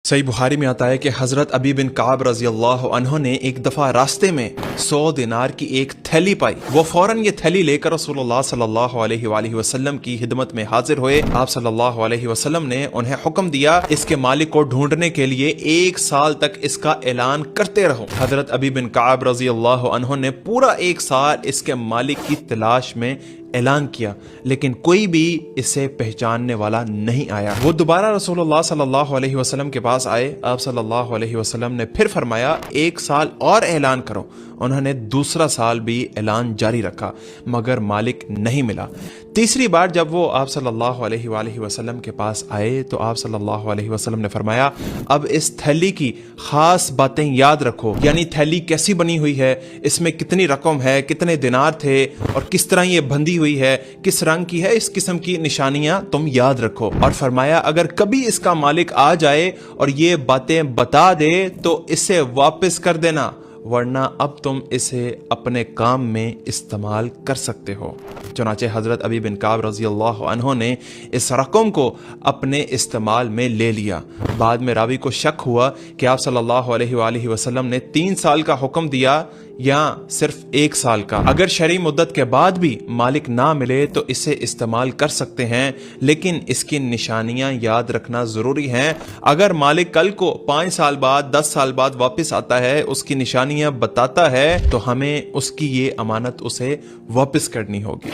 صحیح بخاری میں آتا ہے کہ حضرت ابی بن کعب رضی اللہ عنہ نے ایک دفعہ راستے میں 100 دینار کی ایک تھیلی پائی۔ وہ فوراً یہ تھیلی لے کر رسول اللہ صلی اللہ علیہ وآلہ وسلم کی خدمت میں حاضر ہوئے۔ آپ صلی اللہ علیہ وسلم نے انہیں حکم دیا اس کے مالک کو ڈھونڈنے کے لیے 1 سال تک اس کا اعلان کرتے رہو۔ حضرت ابی بن کعب رضی اللہ عنہ نے پورا 1 سال اس کے مالک کی تلاش میں اعلان کیا، لیکن کوئی بھی اسے پہچاننے والا نہیں آیا۔ وہ دوبارہ رسول اللہ صلی اللہ علیہ وسلم کے پاس آئے۔ آپ صلی اللہ علیہ وسلم نے پھر فرمایا 1 سال اور اعلان کرو۔ انہوں نے دوسرا سال بھی اعلان جاری رکھا مگر مالک نہیں ملا۔ تیسری بار جب وہ آپ صلی اللہ علیہ وآلہ وسلم کے پاس آئے تو آپ صلی اللہ علیہ وسلم نے فرمایا اب اس تھیلی کی خاص باتیں یاد رکھو، یعنی تھیلی کیسی بنی ہوئی ہے، اس میں کتنی رقم ہے، کتنے دینار تھے اور کس طرح یہ بندھی ہوئی ہے، کس رنگ کی ہے، اس قسم کی نشانیاں تم یاد رکھو۔ اور فرمایا اگر کبھی اس کا مالک آ جائے اور یہ باتیں بتا دے تو اسے واپس کر دینا، ورنہ اب تم اسے اپنے کام میں استعمال کر سکتے ہو۔ چنانچہ حضرت ابی بن کعب رضی اللہ عنہ نے اس رقم کو اپنے استعمال میں لے لیا۔ بعد میں راوی کو شک ہوا کہ آپ صلی اللہ علیہ وآلہ وسلم نے 3 سال کا حکم دیا یا صرف 1 سال کا۔ اگر شرعی مدت کے بعد بھی مالک نہ ملے تو اسے استعمال کر سکتے ہیں، لیکن اس کی نشانیاں یاد رکھنا ضروری ہیں۔ اگر مالک کل کو 5 سال بعد 10 سال بعد واپس آتا ہے، اس کی نشانیاں بتاتا ہے تو ہمیں اس کی یہ امانت اسے واپس کرنی ہوگی۔